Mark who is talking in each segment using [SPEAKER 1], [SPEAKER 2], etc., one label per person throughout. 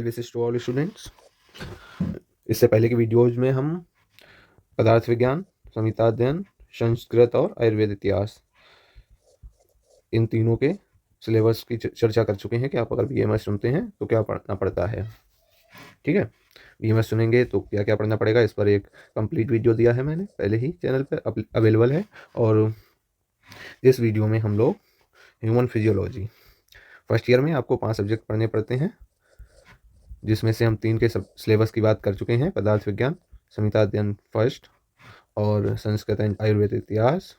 [SPEAKER 1] विशिष्ट to all students. इससे पहले की वीडियोज में हम पदार्थ विज्ञान, संहिता अध्ययन, संस्कृत और आयुर्वेद इतिहास इन तीनों के सिलेबस की चर्चा कर चुके हैं कि आप अगर बीएमएस चुनते हैं तो क्या पढ़ना पड़ता है। ठीक है, बीएमएस चुनेंगे तो क्या क्या पढ़ना पड़ेगा, इस पर एक कंप्लीट वीडियो दिया है मैंने, पहले ही चैनल पर अवेलेबल है। और इस वीडियो में हम लोग ह्यूमन फिजियोलॉजी फर्स्ट ईयर में आपको 5 सब्जेक्ट पढ़ने पड़ते हैं, जिसमें से हम 3 के सब सिलेबस की बात कर चुके हैं, पदार्थ विज्ञान, संहिता अध्ययन फर्स्ट और संस्कृत एंड आयुर्वेद इतिहास।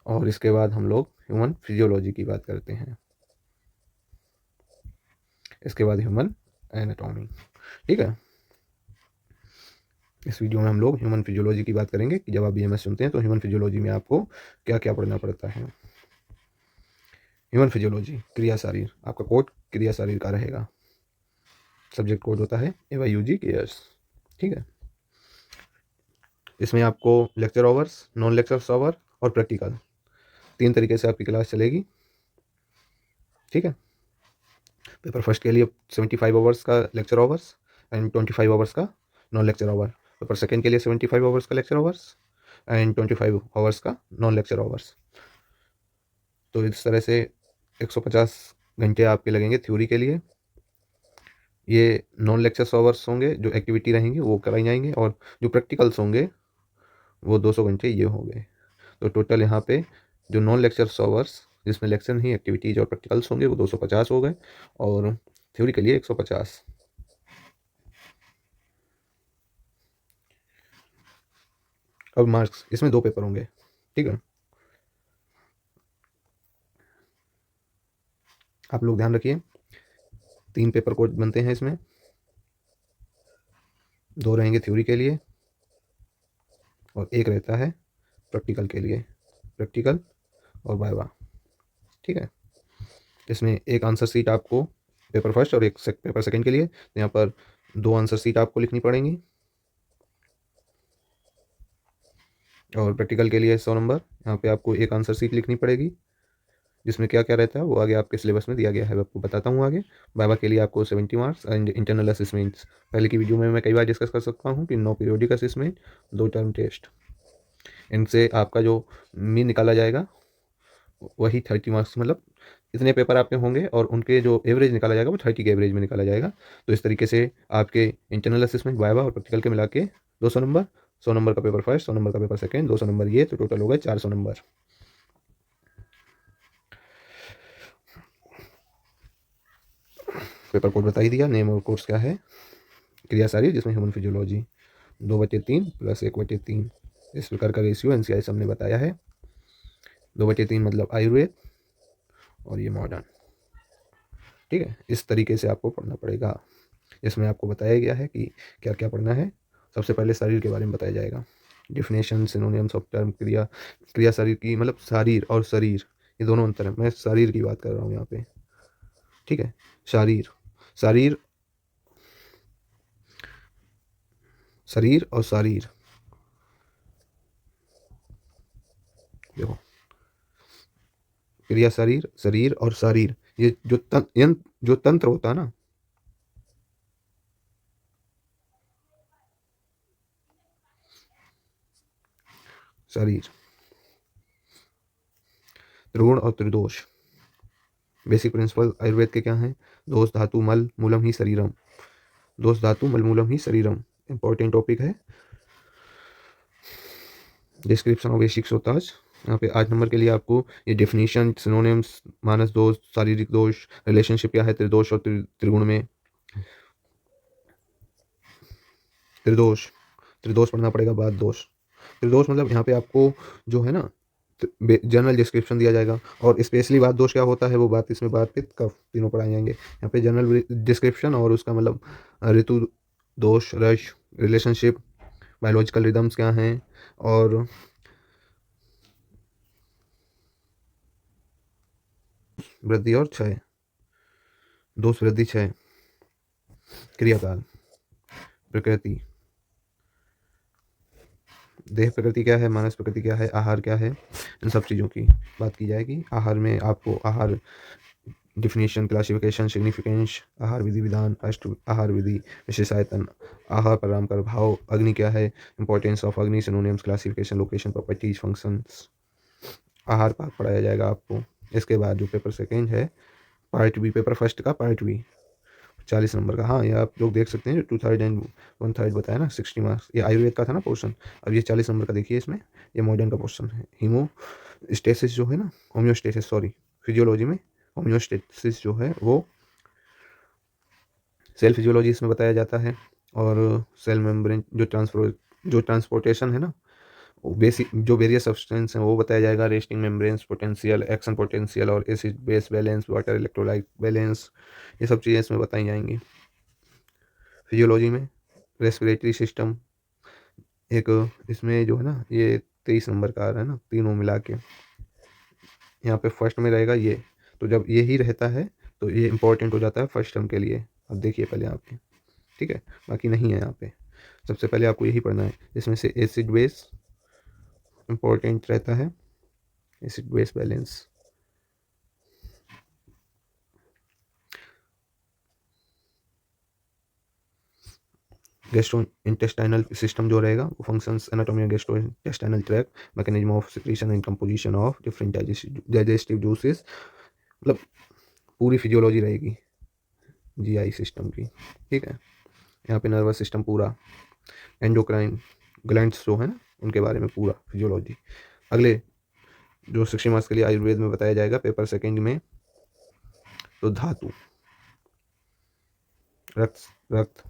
[SPEAKER 1] और इसके बाद हम लोग ह्यूमन फिजियोलॉजी की बात करते हैं, इसके बाद ह्यूमन एनाटॉमी। ठीक है, इस वीडियो में हम लोग ह्यूमन फिजियोलॉजी की बात करेंगे कि जब आप बीएमएस चुनते हैं तो ह्यूमन फिजियोलॉजी में आपको क्या क्या पढ़ना पड़ता है। ह्यूमन फिजियोलॉजी क्रिया शरीर, आपका कोड क्रिया शरीर का रहेगा, सब्जेक्ट कोड होता है AYUG केयर्स। ठीक है, इसमें आपको lecture hours, non lecture hour और प्रैक्टिकल 3 तरीके से आपकी क्लास चलेगी। ठीक है, पेपर फर्स्ट के लिए 75 आवर्स का लेक्चर आवर्स एंड 25 आवर्स का non lecture hour. Paper second के लिए 75 आवर्स का लेक्चर आवर्स एंड 25 आवर्स का नॉन लेक्चर आवर्स। तो इस तरह से 150 घंटे आपके लगेंगे थ्योरी के लिए। ये नॉन लेक्चर आवर्स होंगे, जो एक्टिविटी रहेंगी वो कराई जाएंगे, और जो प्रैक्टिकल्स होंगे वो 200 घंटे ये हो गए। तो टोटल यहाँ पे जो नॉन लेक्चर आवर्स, जिसमें लेक्चर नहीं एक्टिविटीज और प्रैक्टिकल्स होंगे, वो 250 हो गए, और थ्योरी के लिए 150। अब मार्क्स, इसमें 2 पेपर होंगे। ठीक है, आप लोग ध्यान रखिए, 3 पेपर कोड बनते हैं इसमें, 2 रहेंगे थ्योरी के लिए और 1 रहता है प्रैक्टिकल के लिए, प्रैक्टिकल और वाइवा। ठीक है, इसमें एक आंसर सीट आपको पेपर फर्स्ट और एक पेपर सेकंड के लिए, यहाँ पर 2 आंसर सीट आपको लिखनी पड़ेंगी, और प्रैक्टिकल के लिए 100 नंबर, यहाँ पे आपको एक आंसर सीट लिखनी पड़ेगी, जिसमें क्या क्या रहता है वो आगे आपके सिलेबस में दिया गया है, आपको बताता हूँ आगे। वाइवा के लिए आपको 70 मार्क्स एंड इंटरनल असेसमेंट्स, पहले की वीडियो में मैं कई बार डिस्कस कर सकता हूँ कि 9 पीरियोडिक असेसमेंट, 2 टर्म टेस्ट, इनसे आपका जो मीन निकाला जाएगा वही 30 मार्क्स, मतलब इतने पेपर आपके होंगे और उनके जो एवरेज निकाला जाएगा वो 30 के एवरेज में निकाला जाएगा। तो इस तरीके से आपके इंटरनल असेसमेंट, वाइवा और प्रैक्टिकल के मिला के 200 नंबर, 100 नंबर का पेपर फर्स्ट, 100 नंबर का पेपर सेकेंड, 200 नंबर ये, तो टोटल हो गए 400 नंबर। पेपर कोड बता ही दिया, नेम और कोर्स क्या है, क्रिया सारी जिसमें ह्यूमन फिजियोलॉजी 2/3 प्लस 1/3, इस प्रकार का रेशियो NCI हमने बताया है। 2/3 मतलब आयुर्वेद और ये मॉडर्न। ठीक है, इस तरीके से आपको पढ़ना पड़ेगा। इसमें आपको बताया गया है कि क्या क्या पढ़ना है। सबसे पहले शरीर के बारे में बताया जाएगा, डिफिनेशन, सिनोनिम्स ऑफ टर्म, क्रिया, क्रिया शरीर की, मतलब शारीर और शरीर ये दोनों अंतर है, मैं शरीर की बात कर रहा हूँ यहाँ पे। ठीक है, शारीर, शरीर, शरीर और शारीर, देखो, क्रिया शरीर, शरीर और शारीर, ये जो जो तंत्र होता है ना, शरीर, त्रिगुण और त्रिदोष। बेसिक प्रिंसिपल आयुर्वेद के क्या हैं, दोष धातु मल मूलम ही शरीरम, दोष धातु मल मूलम ही शरीरम, इंपॉर्टेंट टॉपिक है। डिस्क्रिप्शन ऑफ बेसिक सोताज, यहाँ पे 8 नंबर के लिए आपको ये डेफिनेशन, सिनोनिम्स, मानस दोष, शारीरिक दोष, रिलेशनशिप क्या है त्रिदोष और त्रिगुण में, त्रिदोष, त्रिदोष पढ़ना पड़ेगा, बाद दोष, त्रिदोष मतलब यहाँ पे आपको जो है ना जनरल डिस्क्रिप्शन दिया जाएगा, और स्पेशली बात दोष क्या होता है वो बात इसमें बात पित्त कफ तीनों पढ़ाए जाएंगे। यहाँ पे जनरल डिस्क्रिप्शन और उसका मतलब ऋतु दोष, रश, रिलेशनशिप, बायोलॉजिकल रिदम्स क्या हैं, और वृद्धि और क्षय, दोष वृद्धि क्षय, क्रियाकाल, प्रकृति, देह प्रकृति क्या है, मानस प्रकृति क्या है, आहार क्या है, इन सब चीज़ों की बात की जाएगी। आहार में आपको आहार डिफिनेशन, क्लासिफिकेशन, सिग्निफिकेंस, आहार विधि विधान, अष्ट आहार विधि, विशेषायतन, आहार परिणाम का भाव, अग्नि क्या है, इंपॉर्टेंस ऑफ अग्नि, synonyms, classification, location, properties, functions, आहार पाक पढ़ाया जाएगा आपको। इसके बाद जो पेपर सेकेंड है पार्ट बी, पेपर फर्स्ट का पार्ट बी 40 नंबर का। हाँ, ये आप लोग देख सकते हैं जो 2/3 एंड 1/3 बताया ना 60 मार्क्स, ये आयुर्वेद का था ना पोर्शन। अब ये 40 नंबर का देखिए, इसमें ये मॉडर्न का पोर्शन है। हीमोस्टेसिस जो है ना, होम्योस्टेसिस सॉरी, फिजियोलॉजी में होम्योस्टेसिस जो है वो सेल फिजियोलॉजी इसमें बताया जाता है। और सेल मेम्ब्रेन जो ट्रांसपोर्टेशन है ना, वो बेसिक जो वेरियस सब्सटेंस हैं वो बताया जाएगा। Resting membranes potential, action potential और acid base balance, water electrolyte balance, ये सब चीज़ें इसमें बताई जाएंगी। फिजियोलॉजी में रेस्पिरेटरी सिस्टम एक, इसमें जो है ना ये 23 नंबर का आ रहा है ना, तीनों मिला के यहाँ पे फर्स्ट में रहेगा ये। तो जब ये ही रहता है तो ये इंपॉर्टेंट हो जाता है फर्स्ट टर्म के लिए। अब देखिए पहले यहाँ पे, ठीक है, बाकी नहीं है यहाँ पे। सबसे पहले आपको यही पढ़ना है। इसमें से एसिड बेस इंपॉर्टेंट रहता है, acid base balance. Gastro intestinal system जो रहेगा वो functions, anatomy, gastro intestinal tract, mechanism of secretion and composition of different digestive juices, मतलब पूरी फिजियोलॉजी रहेगी जीआई सिस्टम की, ठीक है। यहाँ पे नर्वस सिस्टम पूरा, एंडोक्राइन ग्लैंड्स जो है ना उनके बारे में पूरा फिजियोलॉजी। अगले जो 60 मार्क्स के लिए आयुर्वेद में बताया जाएगा पेपर सेकेंड में, तो धातु, रक्त,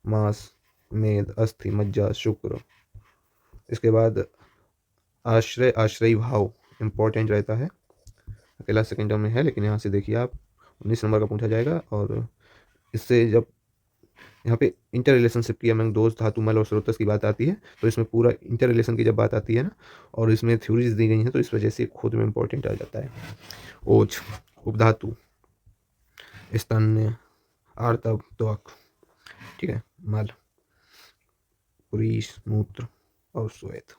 [SPEAKER 1] मांस, मेद, अस्थि, मज्जा, शुक्र। इसके बाद आश्रयी भाव इंपॉर्टेंट रहता है, अकेला सेकेंड टर्म में है, लेकिन यहाँ से देखिए आप 19 नंबर का पूछा जाएगा। और इससे जब यहाँ पे इंटर रिलेशनशिप की अमंग दोष, धातु, मल और स्रोतस की बात आती है, तो इसमें पूरा इंटर रिलेशन की जब बात आती है ना, और इसमें थ्योरीज दी गई हैं, तो इस वजह से खुद में इंपॉर्टेंट आ जाता है। ओज, उपधातु, स्तन्य, आर्तव, त्वक, ठीक है, मल, पुरीश, मूत्र और श्वेत।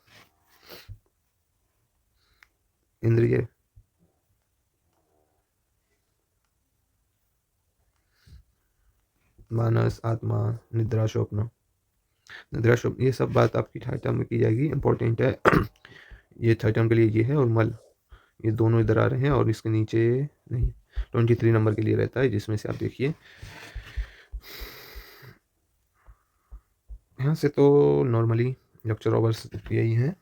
[SPEAKER 1] इंद्रिय, मानस, आत्मा, निद्रा, स्वप्न, निद्रा स्वप्न, ये सब बात आपकी थर्ड टर्म में की जाएगी, इंपॉर्टेंट है। ये थर्ड टर्म के लिए ये है, और मल, ये दोनों इधर आ रहे हैं, और इसके नीचे नहीं, 23 नंबर के लिए रहता है, जिसमें से आप देखिए यहाँ से तो नॉर्मली लेक्चर ओवर्स यही हैं,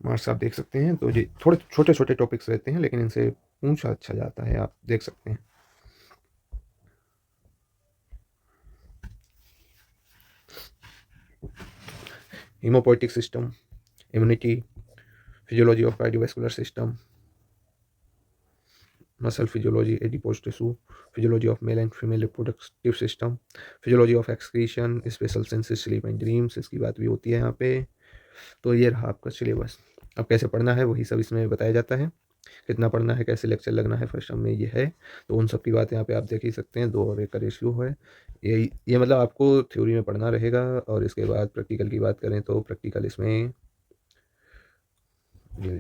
[SPEAKER 1] मार्क्स आप देख सकते हैं। तो ये थोड़े छोटे छोटे टॉपिक्स रहते हैं, लेकिन इनसे पूछा अच्छा जाता है, आप देख सकते हैं। Haemopoietic system, immunity, physiology of cardiovascular system, muscle physiology, adipose tissue, physiology of male and female reproductive system, physiology of excretion, special senses, sleep and dreams, इसकी बात भी होती है यहाँ पे। तो ये रहा आपका सिलेबस। अब कैसे पढ़ना है वही सब इसमें बताया जाता है, कितना पढ़ना है, कैसे लेक्चर लगना है फर्स्ट टर्म में, ये है। तो उन सब की बात यहाँ पे आप देख ही सकते हैं, 2 और 1 का रेशियो है। ये मतलब आपको थ्योरी में पढ़ना रहेगा। और इसके बाद प्रैक्टिकल की बात करें तो प्रैक्टिकल इसमें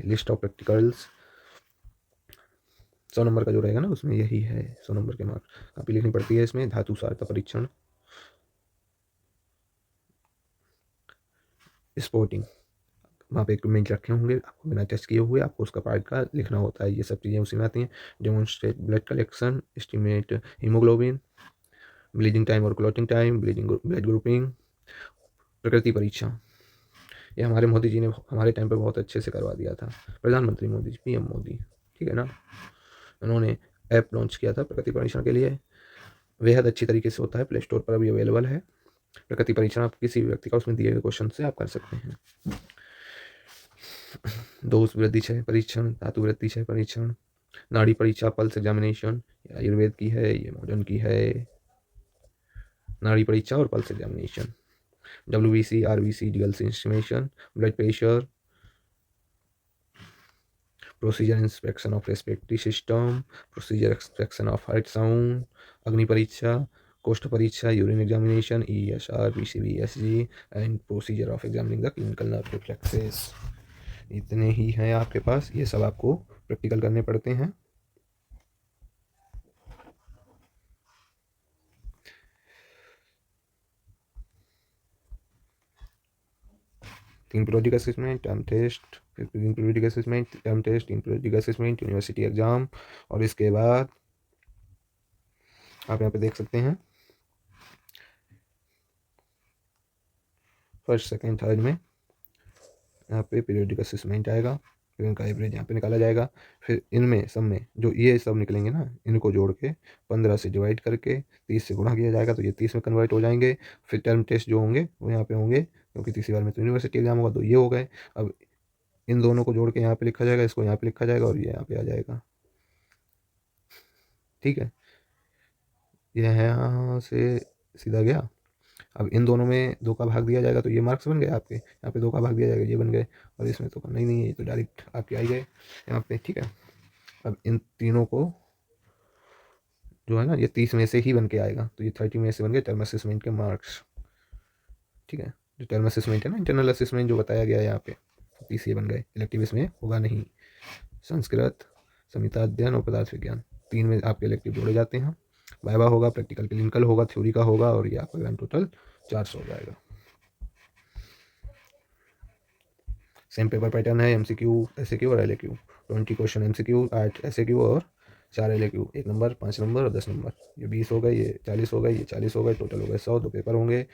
[SPEAKER 1] लिस्ट ऑफ प्रैक्टिकल्स 100 नंबर का जो रहेगा ना उसमें यही है, 100 नंबर के मार्क्स कापी लिखनी पड़ती है इसमें। धातु सारता परीक्षण, स्पोर्टिंग, वहाँ पे इक्विपमेंट रखे होंगे, आपको बिना टेस्ट किए हुए आपको उसका पार्ट का लिखना होता है, ये सब चीज़ें उसी में आती हैं। Demonstrate blood collection, estimate haemoglobin, bleeding time और क्लॉटिंग टाइम, ब्लड ग्रुपिंग, प्रकृति परीक्षा, ये हमारे मोदी जी ने हमारे टाइम पे बहुत अच्छे से करवा दिया था, प्रधानमंत्री मोदी जी, पीएम मोदी, ठीक है ना। उन्होंने ऐप लॉन्च किया था प्रकृति परीक्षण के लिए, बेहद अच्छी तरीके से होता है, प्ले स्टोर पर अभी अवेलेबल है। प्रकृति परीक्षण आप किसी भी व्यक्ति का उसमें दिए गए क्वेश्चन से आप कर सकते हैं। दोष वृद्धि क्षय परीक्षण, धातु वृद्धि क्षय परीक्षण, नाड़ी परीक्षा, पल्स एग्जामिनेशन, आयुर्वेद की है, ये मॉडर्न की है। नाड़ी परीक्षा और pulse examination, WBC, RBC, DL estimation, blood pressure, procedure inspection of respiratory system, procedure inspection of heart sound, अग्नि परीक्षा, कोष्ठ परीक्षा, urine examination, ESR, PCV, SG and procedure of examining the clinical nerve reflexes. इतने ही हैं आपके पास, ये सब आपको प्रैक्टिकल करने पड़ते हैं। 3 पीरियोडिक असेसमेंट, टर्म टेस्ट, फिर 3 periodic assessment, term test, 3 periodic assessment, university exam, और इसके बाद आप यहाँ पे देख सकते हैं फर्स्ट सेकंड थर्ड में यहाँ पे पीरियोडिक असेसमेंट आएगा, फिर इनका एवरेज यहाँ पे निकाला जाएगा। फिर इनमें सब में जो ये सब निकलेंगे ना, इनको जोड़ के 15 से डिवाइड करके 30 से गुणा किया जाएगा, तो ये 30 में कन्वर्ट हो जाएंगे। फिर टर्म टेस्ट जो होंगे वो यहाँ पे होंगे, क्योंकि तीसरी बार में तो यूनिवर्सिटी एग्जाम होगा, तो ये हो गए। अब इन दोनों को जोड़ के यहाँ पे लिखा जाएगा, इसको यहाँ पे लिखा जाएगा, और ये यहाँ पे आ जाएगा। ठीक है, ये है यहाँ से सीधा गया। अब इन दोनों में 2 का भाग दिया जाएगा, तो ये मार्क्स बन गए आपके। यहाँ पे 2 का भाग दिया जाएगा, ये बन गए, और इसमें तो करना ही नहीं है, ये तो डायरेक्ट आपके आई गए यहाँ पे। ठीक है, अब इन तीनों को जो है ना, ये 30 में से ही बन के आएगा, तो ये 30 में से बन गए टर्म असेसमेंट के मार्क्स। ठीक है, जो टर्म असेसमेंट है ना, इंटरनल असेसमेंट जो बताया गया है यहाँ पे, 30 ये बन गए। इलेक्टिव इसमें होगा नहीं। संस्कृत, संहिता अध्ययन और पदार्थ विज्ञान, 3 में आपके इलेक्टिव जोड़े जाते हैं। वाइवा होगा, प्रैक्टिकल क्लिनिकल होगा, थ्योरी का होगा, और ये आपका ग्राम टोटल 400 हो जाएगा। सेम पेपर पैटर्न है, एमसीक्यू, एसएक्यू और एलएक्यू। 20 क्वेश्चन एमसीक्यू, 8 एसएक्यू और 4 एलएक्यू। 1 नंबर, 5 नंबर और 10 नंबर। ये 20 हो गए, ये 40 हो गए, ये 40 हो गए, टोटल हो गए 100। 2 पेपर होंगे,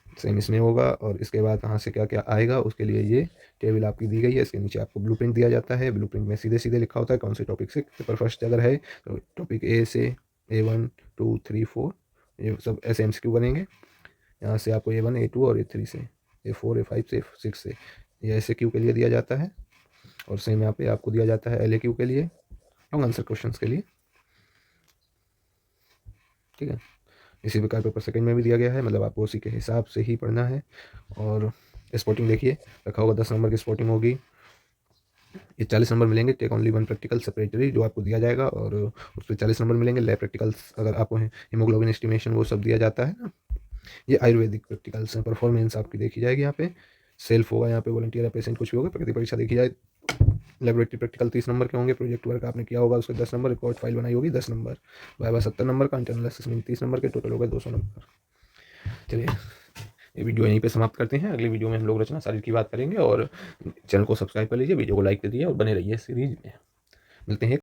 [SPEAKER 1] सेम इसमें होगा। और इसके बाद कहाँ से क्या क्या आएगा उसके लिए ये टेबल आपकी दी गई है। इसके नीचे आपको ब्लूप्रिंट दिया जाता है। ब्लूप्रिंट में सीधे सीधे लिखा होता है कौन से टॉपिक से पेपर फर्स्ट अगर है तो टॉपिक ए से A1 2 3 4 ये सब ऐसे एमसीक्यू बनेंगे। यहाँ से आपको A1 A2 और A3 से, A4 A5 से, A6 से ये एसएक्यू के लिए दिया जाता है। और सेम यहाँ पे आपको दिया जाता है एलएक्यू के लिए, लॉन्ग आंसर क्वेश्चन के लिए। ठीक है, इसी प्रकार पेपर सेकंड में भी दिया गया है, मतलब आपको उसी के हिसाब से ही पढ़ना है। और स्पॉटिंग देखिए रखा होगा, 10 नंबर की स्पॉटिंग होगी। ये 40 नंबर मिलेंगे, टेक ओनली 1 प्रैक्टिकल सेपरेटरी जो आपको दिया जाएगा, और उस पर 40 नंबर मिलेंगे। लैब प्रैक्टिकल्स अगर आपको हीमोग्लोबिन एस्टिमेशन वो सब दिया जाता है ना, ये आयुर्वेदिक प्रैक्टिकल्स हैं। परफॉर्मेंस आपकी देखी जाएगी यहाँ पे, सेल्फ होगा यहाँ पे, वॉलंटियर या पेशेंट कुछ भी होगा। प्रकृति परीक्षा देखी जाए, लेबोरेटरी प्रैक्टिकल 30 नंबर के होंगे, प्रोजेक्ट वर्क आपने किया होगा उसके 10 नंबर, रिकॉर्ड फाइल बनाई होगी 10 नंबर, वाइवा 70 नंबर का, इंटरनल असेसमेंट 30 नंबर के, टोटल हो गए 200 नंबर। चलिए ये वीडियो यहीं पे समाप्त करते हैं। अगली वीडियो में हम लोग रचना शारीर की बात करेंगे, और चैनल को सब्सक्राइब कर लीजिए, वीडियो को लाइक कर दीजिए और बने रहिए सीरीज में। मिलते हैं।